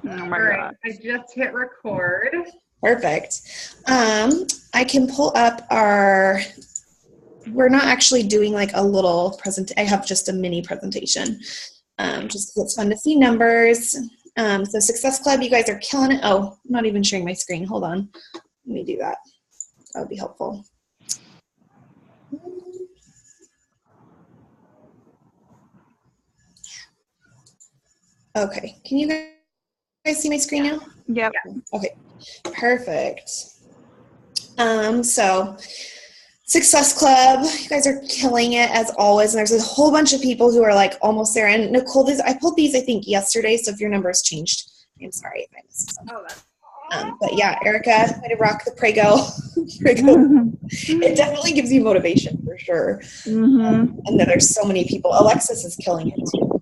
Oh my All right, God. I just hit record. Perfect. I can pull up we're not actually doing like a little I have just a mini presentation. Just 'cause it's fun to see numbers. So Success Club, you guys are killing it. Oh, I'm not even sharing my screen. Hold on. Let me do that. That would be helpful. Okay. Can you guys see my screen now? Yep. Okay. Perfect. So Success Club, you guys are killing it as always. And there's a whole bunch of people who are like almost there. And Nicole, I pulled these, I think, yesterday. So if your number's changed, I'm sorry if I missed some. Oh, that's But yeah, Erica, way to rock the Prego. Prego. It definitely gives you motivation for sure. And then there's so many people. Alexis is killing it too.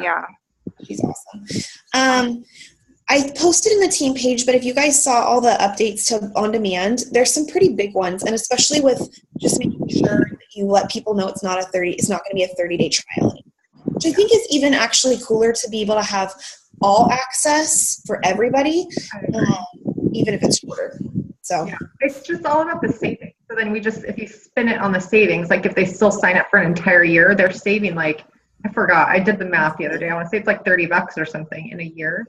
Yeah. She's awesome. I posted in the team page, but if you guys saw all the updates to On Demand, there's some pretty big ones, and especially with just making sure that you let people know it's not going to be a 30-day trial anymore, which I think is even actually cooler to be able to have all access for everybody, even if it's shorter. So yeah, it's just all about the savings. So then if you spin it on the savings, like if they still sign up for an entire year, they're saving like, I forgot, I did the math the other day. I want to say it's like $30 or something in a year.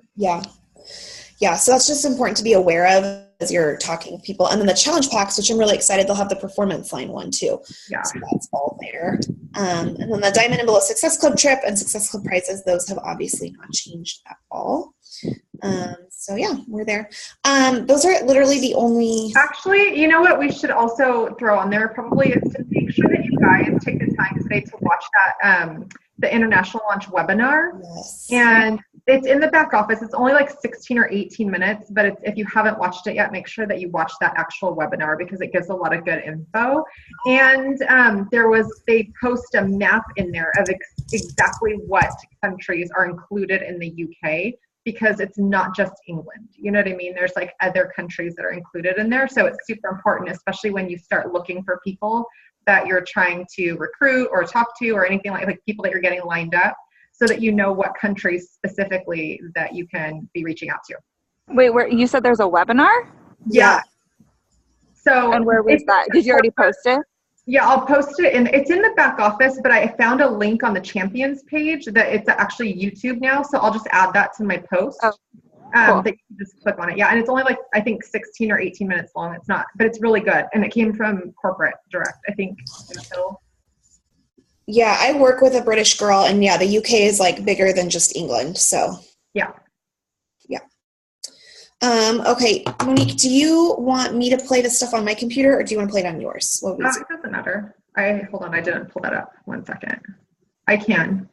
Yeah, so that's just important to be aware of as you're talking with people. And then the challenge packs, which I'm really excited, they'll have the performance line one too. Yeah. So that's all there. And then the Diamond and Below Success Club trip and Success Club prizes, those have obviously not changed at all. So yeah, we're there. Those are literally the only. Actually, you know what we should also throw on there probably is to make sure that you guys take the time today to watch that the International Launch webinar. Yes. And it's in the back office. It's only like 16 or 18 minutes, but if you haven't watched it yet, make sure that you watch that actual webinar because it gives a lot of good info. And they post a map in there of exactly what countries are included in the UK, because it's not just England. You know what I mean? There's like other countries that are included in there. So it's super important, especially when you start looking for people that you're trying to recruit or talk to or anything like people that you're getting lined up, so that you know what countries specifically that you can be reaching out to. Wait, you said there's a webinar? Yeah. So and where was that? Did you already post it? Yeah, I'll post it, and it's in the back office, but I found a link on the Champions page that it's actually YouTube now, so I'll just add that to my post. Oh, cool. That you can just click on it. Yeah, and it's only like, I think 16 or 18 minutes long. It's not, but it's really good, and it came from Corporate Direct, I think. Yeah, I work with a British girl, and yeah, the UK is like bigger than just England, so. Yeah. Okay, Monique, do you want me to play this stuff on my computer or do you want to play it on yours? It doesn't matter. Hold on, I didn't pull that up. 1 second. I can.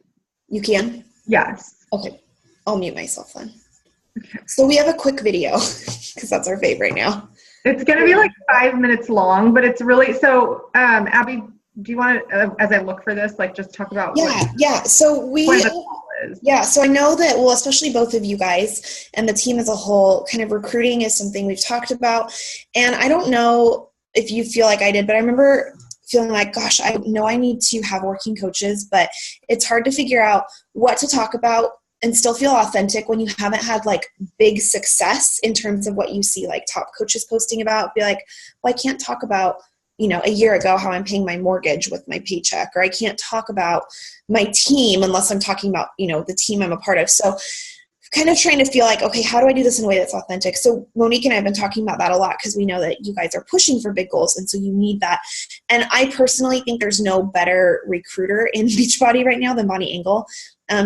You can? Yes. Okay, I'll mute myself then. Okay. So we have a quick video because that's our favorite now. It's going to be like 5 minutes long, but it's really, so Abby, do you want to, as I look for this, like just talk about Yeah. So so I know that, well, especially both of you guys and the team as a whole, kind of recruiting is something we've talked about. And I don't know if you feel like I did, but I remember feeling like, gosh, I know I need to have working coaches, but it's hard to figure out what to talk about and still feel authentic when you haven't had like big success in terms of what you see like top coaches posting about. Be like, well, I can't talk about, a year ago how I'm paying my mortgage with my paycheck, or I can't talk about my team unless I'm talking about, the team I'm a part of. So kind of trying to feel like, okay, how do I do this in a way that's authentic? So Monique and I have been talking about that a lot because we know that you guys are pushing for big goals. And so you need that. And I personally think there's no better recruiter in Beachbody right now than Bonnie Engel.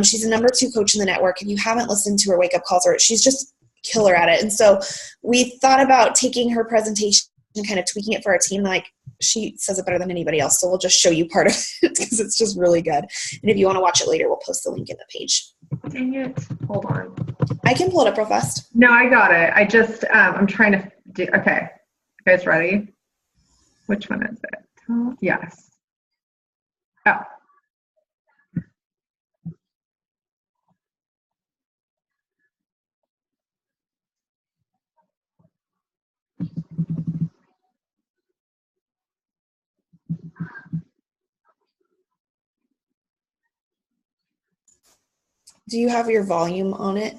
She's the number 2 coach in the network. If you haven't listened to her wake up calls, she's just killer at it. And so we thought about taking her presentation and kind of tweaking it for our team. Like, she says it better than anybody else, so we'll just show you part of it because it's just really good. And if you want to watch it later, we'll post the link in the page. Dang it. Hold on. I can pull it up real fast. No, I got it. I just, I'm trying to do, okay. You guys ready? Which one is it? Yes. Oh. Do you have your volume on it?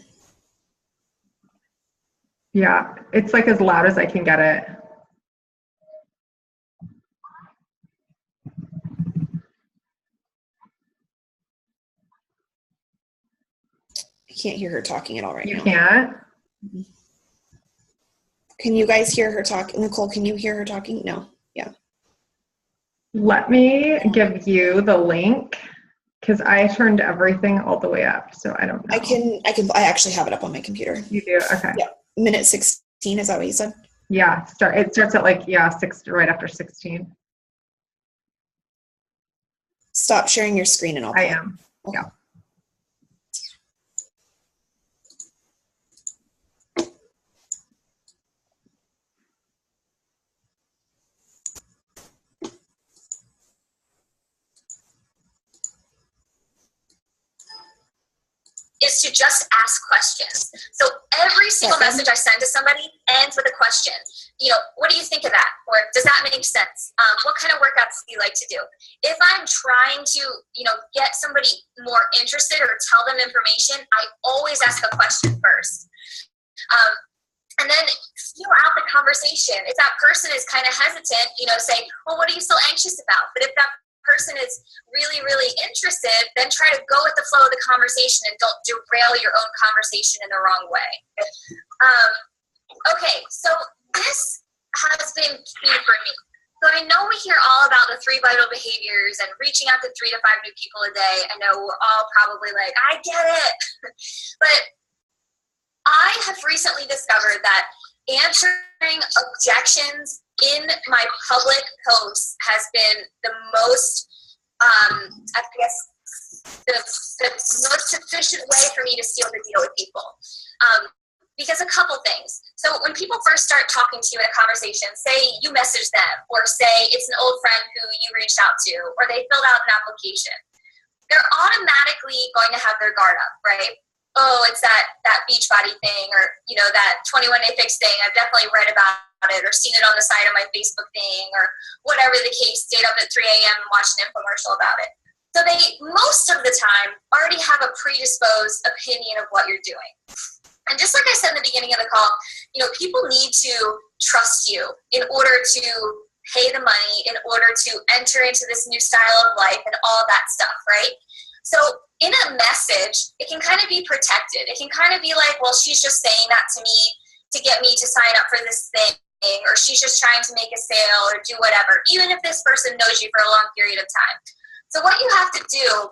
Yeah, it's like as loud as I can get it. I can't hear her talking at all right now. You can't? Can you guys hear her talk? Nicole, can you hear her talking? No. Yeah. Let me give you the link because I turned everything all the way up, so I don't know. I actually have it up on my computer. You do? Okay. Yeah. Minute 16, is that what you said? Yeah, it starts at like, yeah, right after 16. Stop sharing your screen and I'll I am. Okay. Yeah. Is to just ask questions. So every single message I send to somebody ends with a question. What do you think of that? Or does that make sense? What kind of workouts do you like to do? If I'm trying to, get somebody more interested or tell them information, I always ask a question first. And then feel out the conversation. If that person is kind of hesitant, say, well, what are you so anxious about? But if that person is really, really interested, then try to go with the flow of the conversation and don't derail your own conversation in the wrong way. Okay, so this has been key for me. So I know we hear all about the 3 vital behaviors and reaching out to 3 to 5 new people a day. I know we're all probably like, I get it. But I have recently discovered that answering objections in my public posts has been the most, I guess, the most efficient way for me to seal the deal with people. Because a couple things. So when people first start talking to you in a conversation, say you message them, or say it's an old friend who you reached out to, or they filled out an application, they're automatically going to have their guard up, right? Oh, it's that Beachbody thing, or that 21-day fix thing. I've definitely read about it or seen it on the side of my Facebook thing, or whatever the case, stayed up at 3 a.m. and watched an infomercial about it. So they, most of the time, already have a predisposed opinion of what you're doing. And just like I said in the beginning of the call, people need to trust you in order to pay the money, in order to enter into this new style of life and all that stuff, right? So in a message, it can kind of be protected. It can kind of be like, well, she's just saying that to me to get me to sign up for this thing, or she's just trying to make a sale or do whatever, even if this person knows you for a long period of time. So what you have to do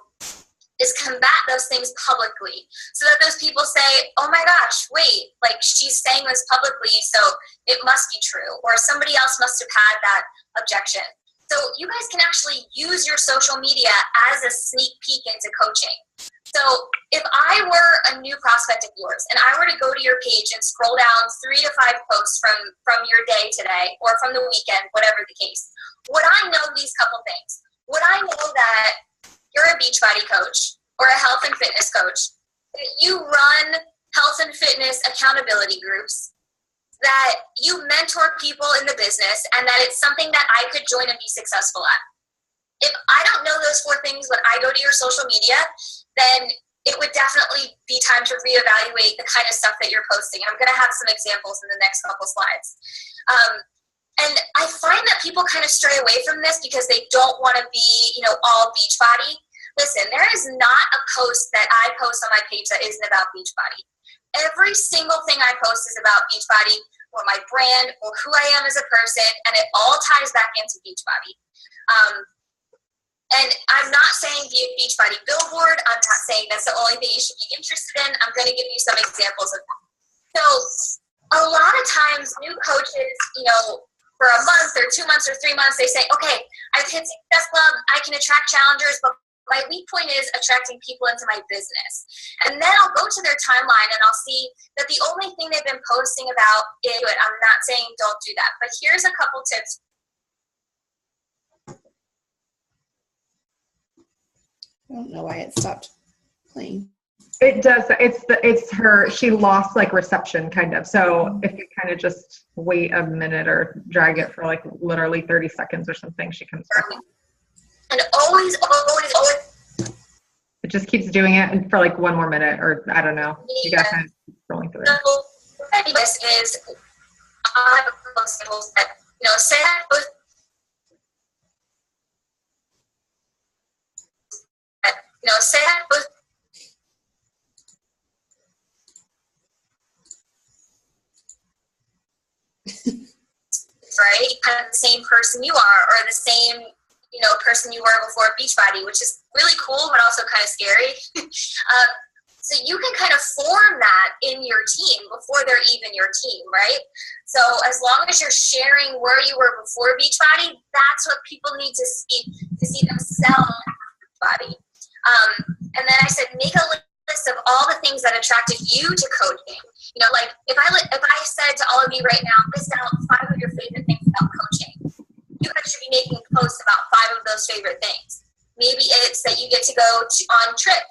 is combat those things publicly so that those people say, oh my gosh, wait, like she's saying this publicly, so it must be true, or somebody else must have had that objection. So you guys can actually use your social media as a sneak peek into coaching. So if I were a new prospect of yours and I were to go to your page and scroll down 3 to 5 posts from your day today or from the weekend, whatever the case, would I know these couple things? Would I know that you're a Beachbody coach or a health and fitness coach, that you run health and fitness accountability groups, that you mentor people in the business, and that it's something that I could join and be successful at? If I don't know those 4 things when I go to your social media, then it would definitely be time to reevaluate the kind of stuff that you're posting. I'm going to have some examples in the next couple slides. And I find that people kind of stray away from this because they don't want to be, all Beachbody. Listen, there is not a post that I post on my page that isn't about Beachbody. Every single thing I post is about Beachbody, or my brand, or who I am as a person, and it all ties back into Beachbody. And I'm not saying be a Beachbody billboard. I'm not saying that's the only thing you should be interested in. I'm going to give you some examples of that. So a lot of times new coaches, for a month or 2 months or 3 months, they say, okay, I've hit Success Club, I can attract challengers, but my weak point is attracting people into my business. And then I'll go to their timeline and I'll see that the only thing they've been posting about is it. I'm not saying don't do that, but here's a couple tips. I don't know why it stopped playing. It does. It's her. She lost like reception kind of. So if you kind of just wait a minute or drag it for like literally 30 seconds or something, she comes back. And always. It just keeps doing it for like 1 more minute, or I don't know. You guys kind of keep scrolling through it. So this is I have a couple of examples that, say that both, say that both, right? Kind of the same person you are, or the same, person you were before Beachbody, which is really cool, but also kind of scary. So you can kind of form that in your team before they're even your team, right? So as long as you're sharing where you were before Beachbody, that's what people need to see themselves as Beachbody. And then I said, make a list of all the things that attracted you to coaching. Like if I said to all of you right now, list out 5 of your favorite things about coaching, you guys should be making posts about 5 of those favorite things. Maybe it's that you get to go on trip.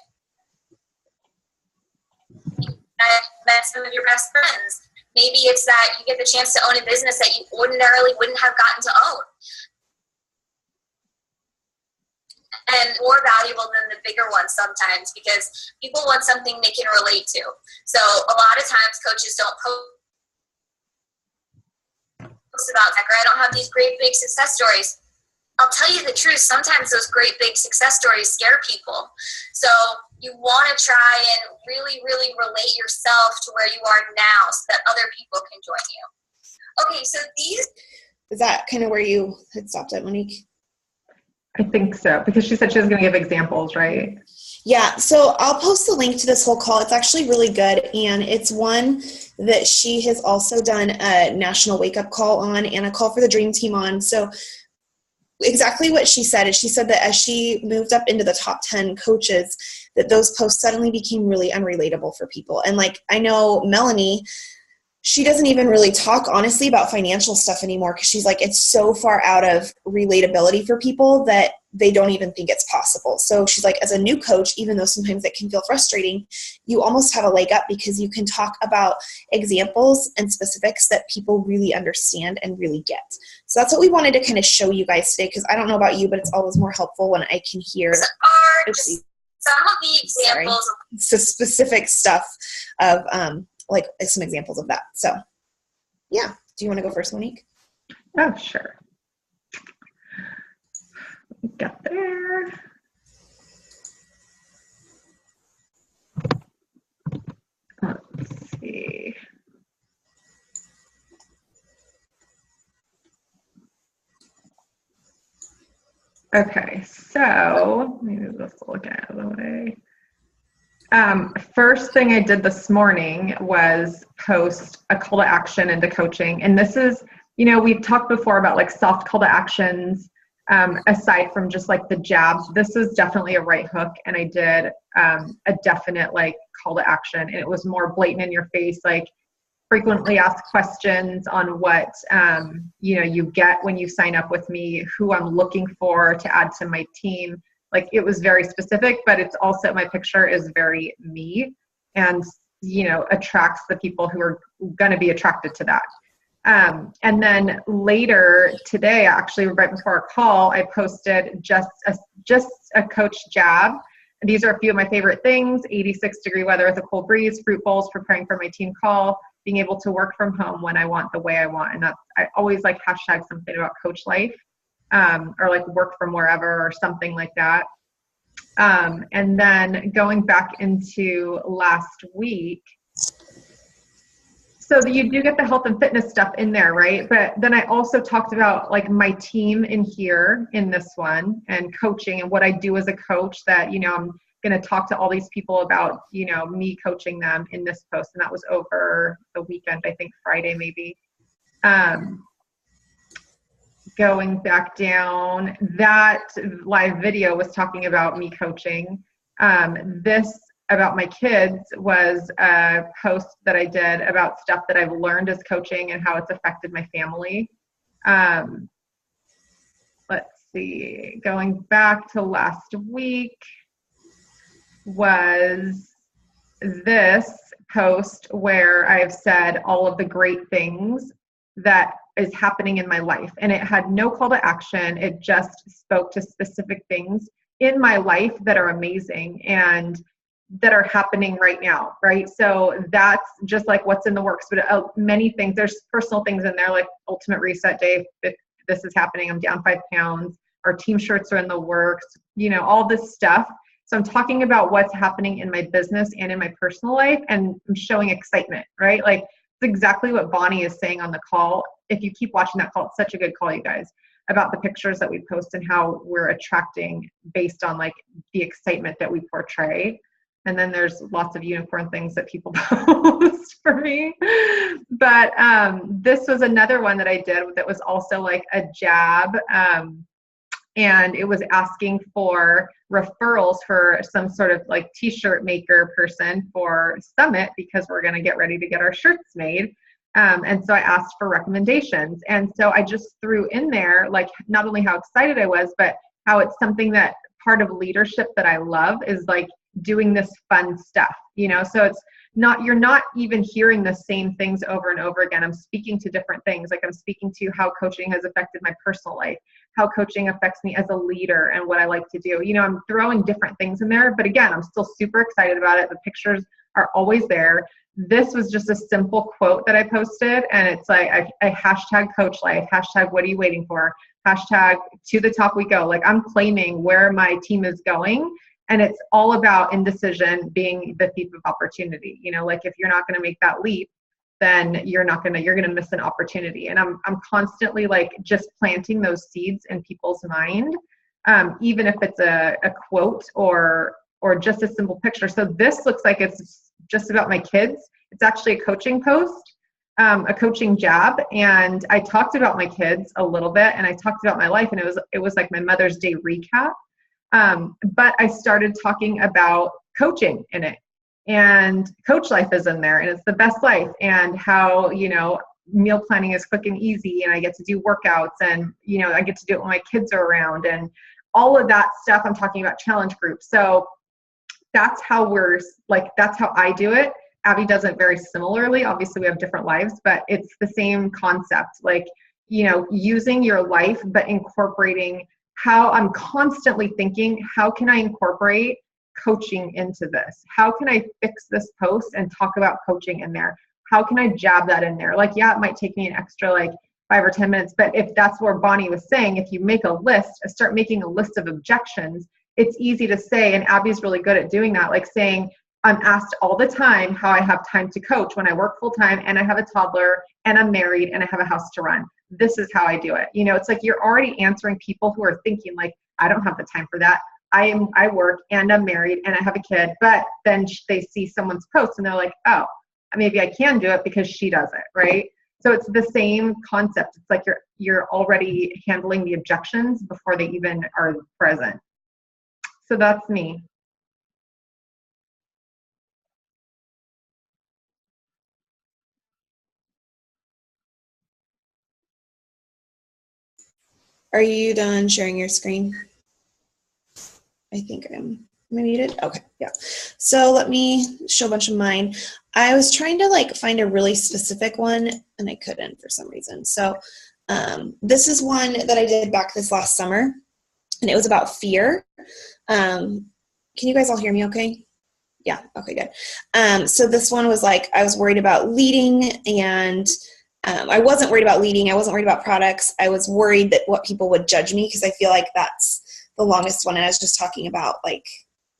I met some of your best friends. Maybe it's that you get the chance to own a business that you ordinarily wouldn't have gotten to own. And more valuable than the bigger ones sometimes, because people want something they can relate to. So a lot of times coaches don't post about that, or I don't have these great big success stories. I'll tell you the truth, sometimes those great big success stories scare people. So you want to try and really, really relate yourself to where you are now so that other people can join you. Okay, so these... Is that kind of where you had stopped at, Monique? I think so, because she said she was going to give examples, right? Yeah, so I'll post the link to this whole call. It's actually really good, and it's one that she has also done a national wake-up call on and a call for the Dream Team on. So exactly what she said is she said that as she moved up into the top 10 coaches, that those posts suddenly became really unrelatable for people. And like, I know Melanie, she doesn't even really talk honestly about financial stuff anymore because she's like, it's so far out of relatability for people that they don't even think it's possible. So she's like, as a new coach, even though sometimes it can feel frustrating, you almost have a leg up because you can talk about examples and specifics that people really understand and really get. So that's what we wanted to kind of show you guys today, because I don't know about you, but it's always more helpful when I can hear some of the examples. So specific stuff of like some examples of that. So yeah, do you want to go first, Monique? Oh, sure. Get there. Let's see. Okay, so let me move this a little out of the way. First thing I did this morning was post a call to action into coaching. And this is, we've talked before about like soft call to actions, aside from just like the jabs. This is definitely a right hook. And I did a definite like call to action. And it was more blatant in your face, like frequently asked questions on what, you get when you sign up with me, who I'm looking for to add to my team. Like it was very specific, but it's also, my picture is very me and, attracts the people who are going to be attracted to that. And then later today, actually right before our call, I posted just a coach jab. And these are a few of my favorite things: 86-degree weather with a cold breeze, fruit bowls, preparing for my team call, being able to work from home when I want, the way I want. And that's, I always like hashtag something about coach life. Or like work from wherever or something like that. And then going back into last week, so you do get the health and fitness stuff in there, right? But then I also talked about like my team in here in this one and coaching and what I do as a coach that, I'm going to talk to all these people about, me coaching them in this post. And that was over the weekend, I think Friday maybe. Going back down, that live video was talking about me coaching. This about my kids was a post that I did about stuff that I've learned as coaching and how it's affected my family. Let's see, going back to last week was this post where I've said all of the great things that is happening in my life. And it had no call to action. It just spoke to specific things in my life that are amazing. And that are happening right now, right? So that's just like what's in the works, but many things, there's personal things in there, like Ultimate Reset Day. If this is happening, I'm down 5 pounds. Our team shirts are in the works, you know, all this stuff. So I'm talking about what's happening in my business and in my personal life, and I'm showing excitement, right? Like it's exactly what Bonnie is saying on the call. If you keep watching that call, it's such a good call, you guys, about the pictures that we post and how we're attracting based on like the excitement that we portray. And then there's lots of unicorn things that people post for me. But this was another one that I did that was also like a jab. And it was asking for referrals for some sort of like t-shirt maker person for Summit, because we're going to get ready to get our shirts made. And so I asked for recommendations. And so I just threw in there, like, not only how excited I was, but how it's something that part of leadership that I love is like doing this fun stuff, you know? So it's not, you're not even hearing the same things over and over again. I'm speaking to different things. Like I'm speaking to how coaching has affected my personal life, how coaching affects me as a leader and what I like to do. You know, I'm throwing different things in there, but again, I'm still super excited about it. The pictures are always there. This was just a simple quote that I posted, and it's like I hashtag coach life, hashtag what are you waiting for, hashtag to the top we go. Like I'm claiming where my team is going, and it's all about indecision being the thief of opportunity. You know, like if you're not going to make that leap, then you're going to miss an opportunity. And I'm constantly like just planting those seeds in people's mind, even if it's a quote or just a simple picture. So this looks like it's just about my kids. It's actually a coaching post, a coaching jab. And I talked about my kids a little bit, and I talked about my life, and it was like my Mother's Day recap. But I started talking about coaching in it, and coach life is in there, and it's the best life, and how, you know, meal planning is quick and easy, and I get to do workouts, and, you know, I get to do it when my kids are around, and all of that stuff. I'm talking about challenge groups. So that's how that's how I do it. Abby does it very similarly. Obviously we have different lives, but it's the same concept, like, you know, using your life, but incorporating how I'm constantly thinking, how can I incorporate coaching into this? How can I fix this post and talk about coaching in there? How can I jab that in there? Like, yeah, it might take me an extra like 5 or 10 minutes, but if that's where Bonnie was saying, if you make a list, start making a list of objections, it's easy to say, and Abby's really good at doing that, like saying, I'm asked all the time how I have time to coach when I work full time and I have a toddler and I'm married and I have a house to run. This is how I do it. You know, it's like you're already answering people who are thinking like, I don't have the time for that. I work and I'm married and I have a kid, but then they see someone's post and they're like, oh, maybe I can do it because she does it, right? So it's the same concept. It's like you're already handling the objections before they even are present. So that's me. Are you done sharing your screen? I think I'm muted. Okay, yeah. So let me show a bunch of mine. I was trying to like find a really specific one and I couldn't for some reason. So this is one that I did back this last summer, and it was about fear. Can you guys all hear me okay? Yeah, okay, good. So this one was like, I was worried about leading, and I wasn't worried about leading. I wasn't worried about products. I was worried that what people would judge me, because I feel like that's the longest one. And I was just talking about like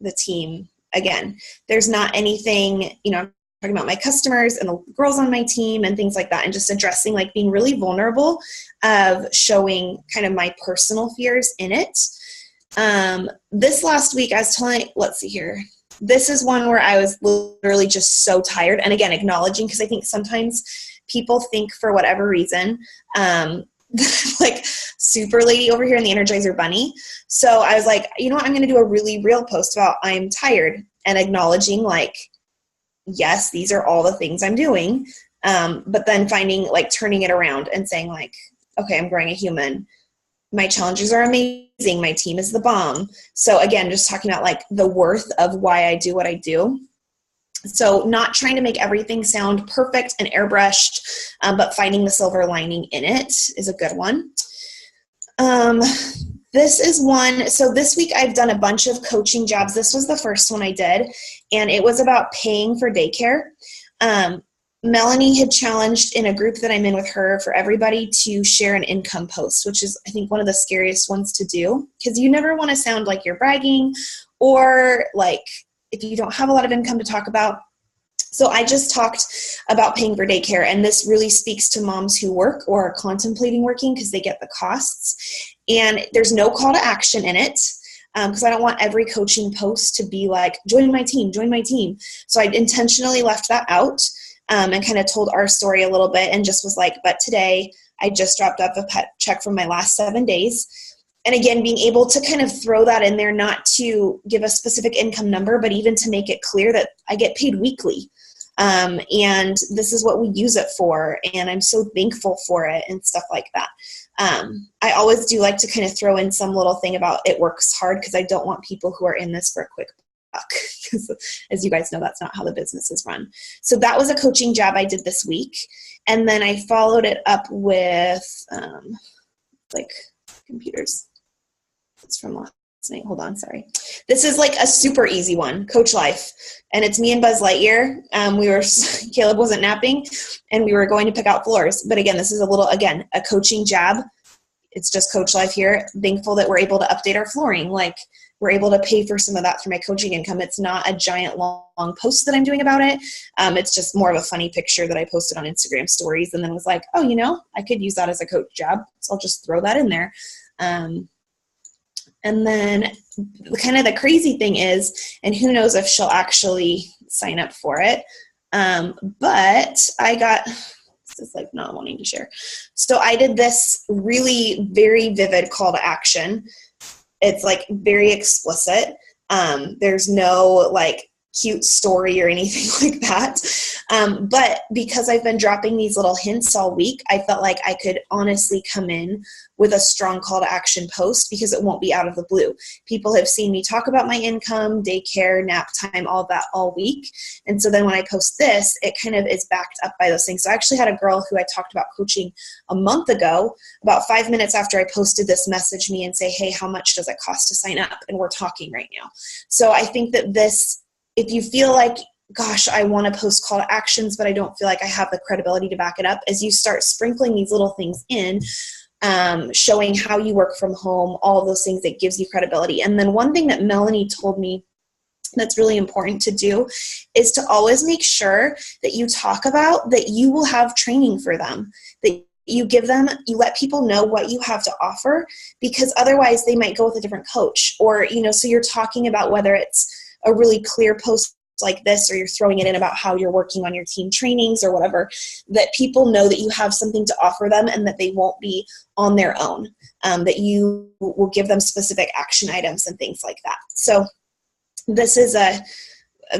the team again. There's not anything, you know, I'm talking about my customers and the girls on my team and things like that, and just addressing like being really vulnerable of showing kind of my personal fears in it. This last week I was telling, let's see here. This is one where I was literally just so tired. And again, acknowledging, because I think sometimes people think for whatever reason, like super lady over here in the Energizer Bunny. So I was like, you know what, I'm going to do a really real post about I'm tired, and acknowledging like, yes, these are all the things I'm doing. But then finding like turning it around and saying like, okay, I'm growing a human. My challenges are amazing. My team is the bomb. So again, just talking about like the worth of why I do what I do. So not trying to make everything sound perfect and airbrushed, but finding the silver lining in it is a good one. This is one. So this week I've done a bunch of coaching jobs. This was the first one I did, and it was about paying for daycare. Melanie had challenged in a group that I'm in with her for everybody to share an income post, which is, I think, one of the scariest ones to do, because you never want to sound like you're bragging or like if you don't have a lot of income to talk about. So I just talked about paying for daycare, and this really speaks to moms who work or are contemplating working because they get the costs. And there's no call to action in it, because I don't want every coaching post to be like, join my team, join my team. So I intentionally left that out. And kind of told our story a little bit and just was like, but today I just dropped off a pet check from my last 7 days. And again, being able to kind of throw that in there, not to give a specific income number, but even to make it clear that I get paid weekly. And this is what we use it for. And I'm so thankful for it and stuff like that. I always do like to kind of throw in some little thing about it works hard, because I don't want people who are in this for a quick buck, because as you guys know, that's not how the business is run. So that was a coaching job I did this week. And then I followed it up with like computers. It's from last night. Hold on, sorry. This is like a super easy one, Coach Life. And it's me and Buzz Lightyear. Caleb wasn't napping, and we were going to pick out floors. But again, this is a coaching job. It's just Coach Life here. Thankful that we're able to update our flooring. Like, we're able to pay for some of that through my coaching income. It's not a giant long post that I'm doing about it. It's just more of a funny picture that I posted on Instagram stories, and then was like, oh, I could use that as a coach job. So I'll just throw that in there. And then kind of the crazy thing is, and who knows if she'll actually sign up for it, but I got, this is like not wanting to share. So I did this really very vivid call to action. It's like very explicit. There's no like cute story or anything like that. But because I've been dropping these little hints all week, I felt like I could honestly come in with a strong call to action post, because it won't be out of the blue. People have seen me talk about my income, daycare, nap time, all that all week. And so then when I post this, it kind of is backed up by those things. So I actually had a girl who I talked about coaching a month ago, about 5 minutes after I posted this, message me and say, hey, how much does it cost to sign up? And we're talking right now. So I think that this, if you feel like, gosh, I want to post call to actions, but I don't feel like I have the credibility to back it up, as you start sprinkling these little things in, showing how you work from home, all of those things, that gives you credibility. And then one thing that Melanie told me that's really important to do is to always make sure that you talk about that you will have training for them, that you give them, you let people know what you have to offer, because otherwise they might go with a different coach. Or, so you're talking about whether it's a really clear post like this, or you're throwing it in about how you're working on your team trainings or whatever, that people know that you have something to offer them and that they won't be on their own, that you will give them specific action items and things like that. So this is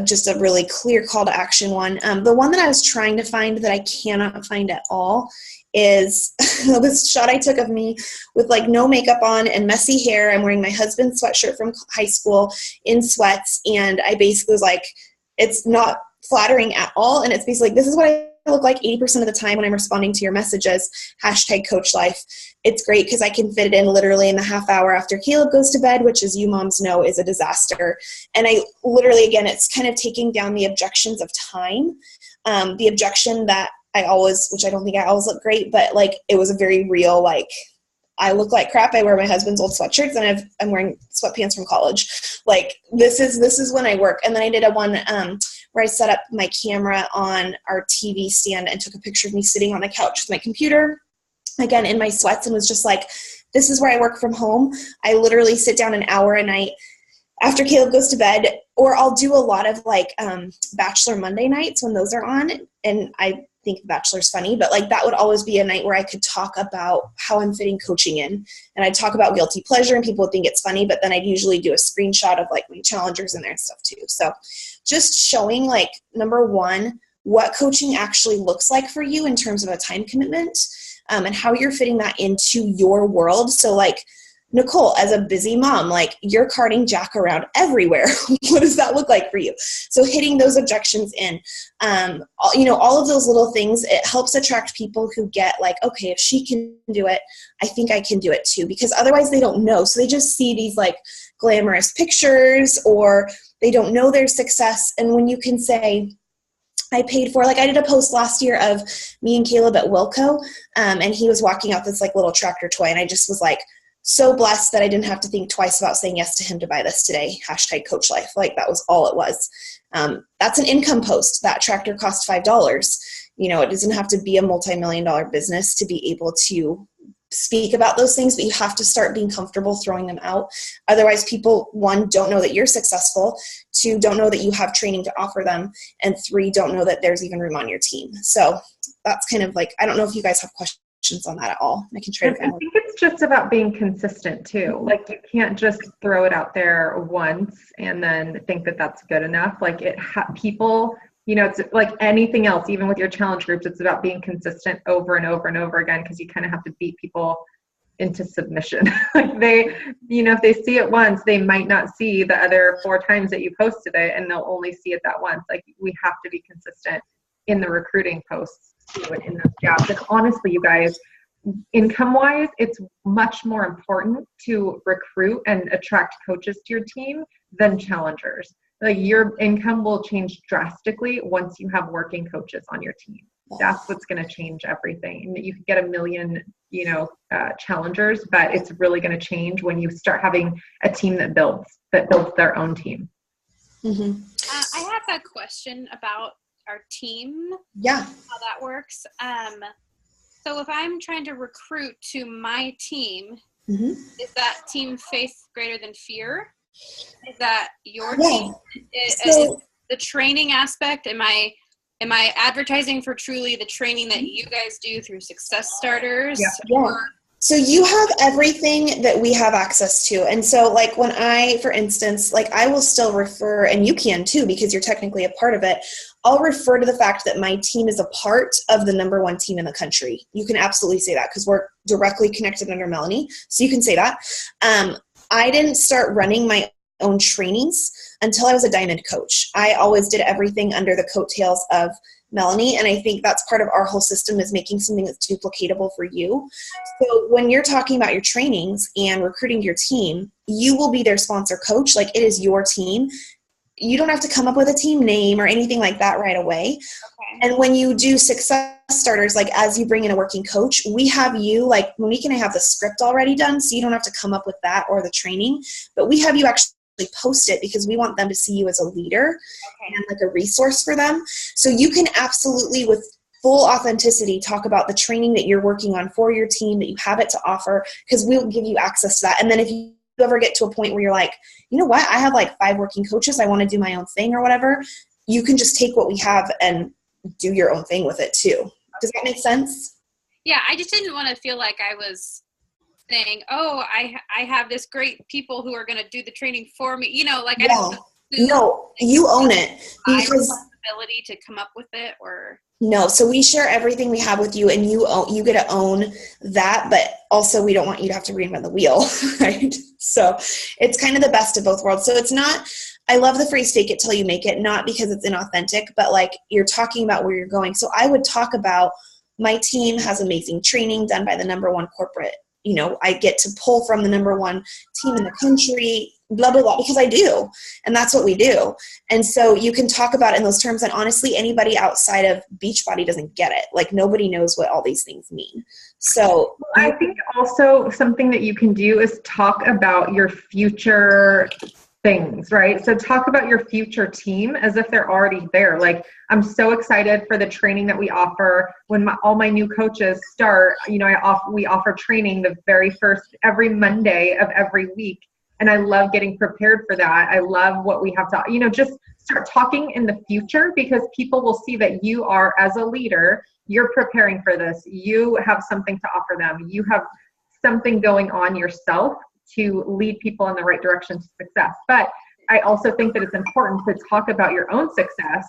just a really clear call to action one. The one that I was trying to find that I cannot find at all is this shot I took of me with like no makeup on and messy hair. I'm wearing my husband's sweatshirt from high school in sweats. And I basically was like, it's not flattering at all. And it's basically like, this is what I look like 80% of the time when I'm responding to your messages, #CoachLife. It's great because I can fit it in literally in the half hour after Caleb goes to bed, which, as you moms know, is a disaster. And I literally, again, it's kind of taking down the objections of time. The objection that which I don't think I always look great, but like it was a very real, like, I look like crap. I wear my husband's old sweatshirts and I'm wearing sweatpants from college. Like this is when I work. And then I did a one where I set up my camera on our TV stand and took a picture of me sitting on the couch with my computer, again, in my sweats, and was just like, this is where I work from home. I literally sit down an hour a night after Caleb goes to bed, or I'll do a lot of like Bachelor Monday nights when those are on. And I think Bachelor's funny, but like that would always be a night where I could talk about how I'm fitting coaching in. And I'd talk about guilty pleasure and people would think it's funny, but then I'd usually do a screenshot of like my challengers in there and stuff too. So just showing like, number one, what coaching actually looks like for you in terms of a time commitment, and how you're fitting that into your world. So like, Nicole, as a busy mom, like you're carting Jack around everywhere. What does that look like for you? So hitting those objections in, all of those little things, it helps attract people who get like, okay, if she can do it, I think I can do it too, because otherwise they don't know. So they just see these like glamorous pictures, or they don't know their success. And when you can say, I paid for, like I did a post last year of me and Caleb at Wilco, and he was walking out this like little tractor toy, and I just was like, so blessed that I didn't have to think twice about saying yes to him to buy this today. #Coach Life. Like that was all it was. That's an income post. That tractor cost $5. It doesn't have to be a multi-million-dollar business to be able to speak about those things, but you have to start being comfortable throwing them out. Otherwise people, 1, don't know that you're successful, 2, don't know that you have training to offer them, and 3, don't know that there's even room on your team. So that's kind of like, I don't know if you guys have questions on that at all. I can try to I think it's just about being consistent too. Like you can't just throw it out there once and then think that that's good enough. Like people, it's like anything else, even with your challenge groups, it's about being consistent over and over and over again, because you kind of have to beat people into submission. Like they, if they see it once, they might not see the other 4 times that you posted it, and they'll only see it that once. Like we have to be consistent in the recruiting posts too, and in those jobs. And honestly, you guys, income-wise, it's much more important to recruit and attract coaches to your team than challengers. Like your income will change drastically once you have working coaches on your team. That's what's going to change everything. And you can get a million, challengers, but it's really going to change when you start having a team that builds their own team. Mm-hmm. I have a question about our team. Yeah. How that works. So if I'm trying to recruit to my team, Mm-hmm. is that team faith greater than fear? Is that your Yeah. team? So- Is the training aspect, am I advertising for truly the training that you guys do through Success Starters? Yeah. So you have everything that we have access to. And so like when for instance, like I will still refer, and you can too, because you're technically a part of it. I'll refer to the fact that my team is a part of the #1 team in the country. You can absolutely say that because we're directly connected under Melanie. So you can say that. I didn't start running my own trainings until I was a diamond coach. I always did everything under the coattails of Melanie, and I think that's part of our whole system, is making something that's duplicatable for you. So when you're talking about your trainings and recruiting your team, you will be their sponsor coach. Like it is your team. You don't have to come up with a team name or anything like that right away. Okay. And when you do Success Starters, like as you bring in a working coach, we have you, like Monique and I have the script already done, so you don't have to come up with that or the training, but we have you actually post it because we want them to see you as a leader and like a resource for them. So you can absolutely, with full authenticity, talk about the training that you're working on for your team, that you have it to offer, because we'll give you access to that. And then if you ever get to a point where you're like, you know what, I have like 5 working coaches, I want to do my own thing or whatever, you can just take what we have and do your own thing with it too. Does that make sense? Yeah, I just didn't want to feel like I was saying, oh, I have this great people who are going to do the training for me. Like I don't know. No, you own it. Because responsibility to come up with it, or no, so we share everything we have with you, and you get to own that, but also we don't want you to have to reinvent the wheel, right? So it's kind of the best of both worlds. So it's not, I love the phrase fake it till you make it, not because it's inauthentic, but like you're talking about where you're going. So I would talk about my team has amazing training done by the #1 corporate. I get to pull from the #1 team in the country, blah, blah, blah, because I do. And that's what we do. And so you can talk about it in those terms. And honestly, anybody outside of Beachbody doesn't get it. Like nobody knows what all these things mean. So I think also something that you can do is talk about your future things, right? So talk about your future team as if they're already there. Like, I'm so excited for the training that we offer when all my new coaches start. We offer training every Monday of every week. And I love getting prepared for that. I love what we have to, just start talking in the future, because people will see that you are, as a leader, you're preparing for this. You have something to offer them. You have something going on yourself to lead people in the right direction to success. But I also think that it's important to talk about your own success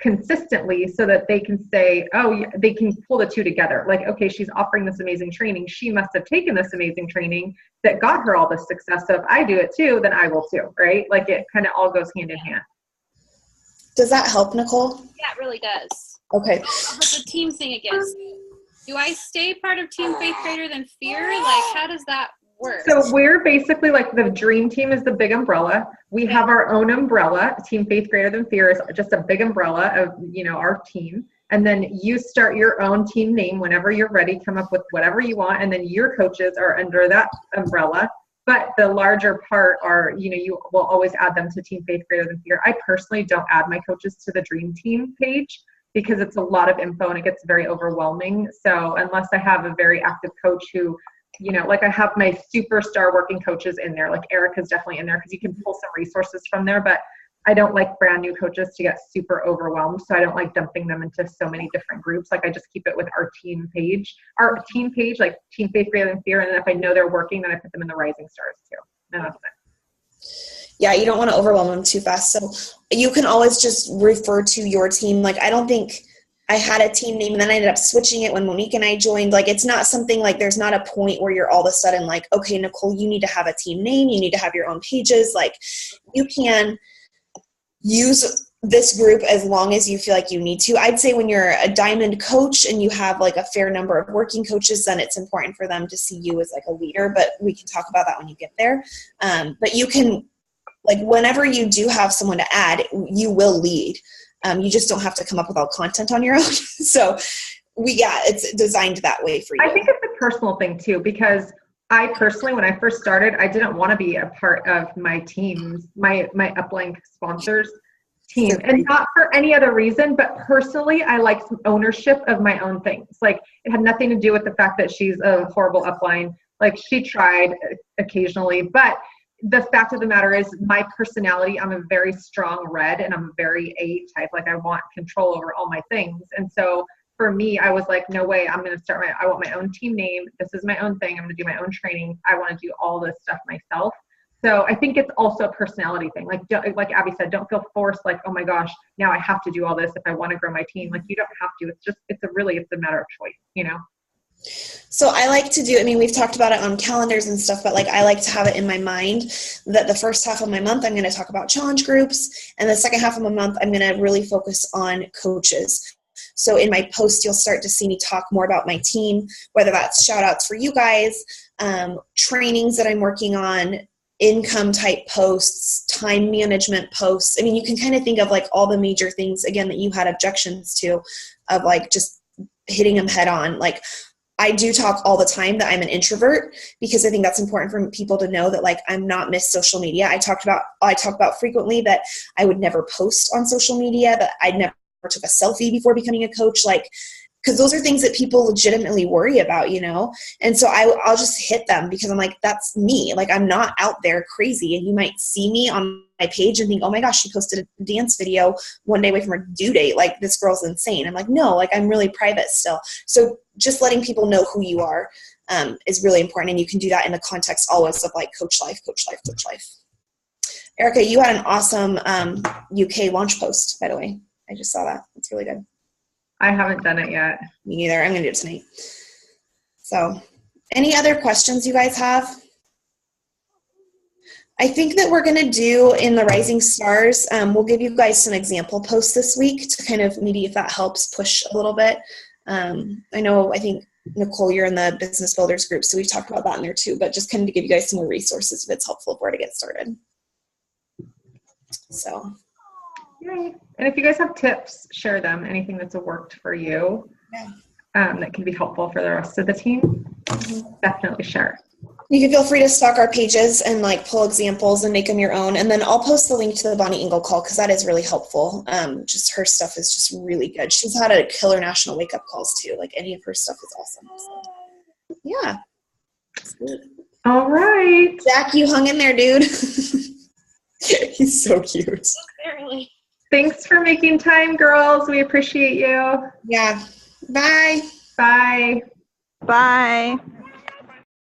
consistently so that they can say, oh, they can pull the two together. Like, okay, she's offering this amazing training. She must have taken this amazing training that got her all this success. So if I do it too, then I will too, right? Like it kind of all goes hand in hand. Does that help, Nicole? Yeah, it really does. Okay. Oh, but the team thing again. Do I stay part of Team Faith Greater Than Fear? Like, how does that work? So we're basically like the dream team is the big umbrella. We have our own umbrella. Team Faith Greater Than Fear is just a big umbrella of, you know, our team. And then you start your own team name whenever you're ready, come up with whatever you want. And then your coaches are under that umbrella. But the larger part are, you know, you will always add them to Team Faith Greater Than Fear. I personally don't add my coaches to the dream team page because it's a lot of info and it gets very overwhelming. So unless I have a very active coach who, you know, like I have my superstar working coaches in there, like Erica's definitely in there because you can pull some resources from there, but I don't like brand new coaches to get super overwhelmed. So I don't like dumping them into so many different groups. Like I just keep it with our team page, like Team Faith Greater Than Fear. And then if I know they're working, then I put them in the Rising Stars too. And that's it. Yeah, you don't want to overwhelm them too fast. So you can always just refer to your team. Like, I don't think I had a team name and then I ended up switching it when Monique and I joined. Like, it's not something like there's not a point where you're all of a sudden like, okay, Nicole, you need to have a team name. You need to have your own pages. Like, you can use this group as long as you feel like you need to. I'd say when you're a diamond coach and you have like a fair number of working coaches, then it's important for them to see you as like a leader, but we can talk about that when you get there. But you can, like, whenever you do have someone to add, you will lead. You just don't have to come up with all content on your own. So it's designed that way for you. I think it's a personal thing too, because I personally, when I first started, I didn't want to be a part of my team's, my Uplink sponsors team, and not for any other reason, but personally, I like some ownership of my own things. Like, it had nothing to do with the fact that she's a horrible upline. Like, she tried occasionally, but the fact of the matter is my personality, I'm a very strong red and I'm a very A type. Like, I want control over all my things. And so for me, I was like, no way, I'm going to start I want my own team name. This is my own thing. I'm going to do my own training. I want to do all this stuff myself. So I think it's also a personality thing. Like Abby said, don't feel forced. Like, oh my gosh, now I have to do all this if I want to grow my team. Like, you don't have to. It's a matter of choice, you know? So I like to do, I mean, we've talked about it on calendars and stuff, but like, I like to have it in my mind that the first half of my month, I'm going to talk about challenge groups. And the second half of my month, I'm going to really focus on coaches. So in my post, you'll start to see me talk more about my team, whether that's shout outs for you guys, trainings that I'm working on, income type posts, time management posts. I mean, you can kind of think of like all the major things, again, that you had objections to, of like just hitting them head on. Like, I do talk all the time that I'm an introvert, because I think that's important for people to know that, like, I'm not Miss Social Media. I talk about frequently that I would never post on social media, that I'd never took a selfie before becoming a coach, like, because those are things that people legitimately worry about, you know? And so I'll just hit them because I'm like, that's me. Like, I'm not out there crazy. And you might see me on my page and think, oh my gosh, she posted a dance video one day away from her due date. Like, this girl's insane. I'm like, no, like, I'm really private still. So just letting people know who you are is really important. And you can do that in the context always of like coach life, coach life, coach life. Erica, you had an awesome UK launch post, by the way. I just saw that. It's really good. I haven't done it yet. Me neither. I'm going to do it tonight. So, any other questions you guys have? I think that we're going to do in the Rising Stars, we'll give you guys some example posts this week to kind of, maybe if that helps push a little bit. I think, Nicole, you're in the Business Builders group, so we've talked about that in there too, but just kind of to give you guys some more resources if it's helpful for where to get started. So. Yay. And if you guys have tips, share them. Anything that's worked for you that can be helpful for the rest of the team, definitely share. You can feel free to stalk our pages and like pull examples and make them your own. And then I'll post the link to the Bonnie Engel call because that is really helpful. Just her stuff is just really good. She's had a killer national wake up calls too. Like, any of her stuff is awesome. So, yeah. All right. Jack, you hung in there, dude. He's so cute. Barely. Thanks for making time, girls. We appreciate you. Yeah. Bye. Bye. Bye.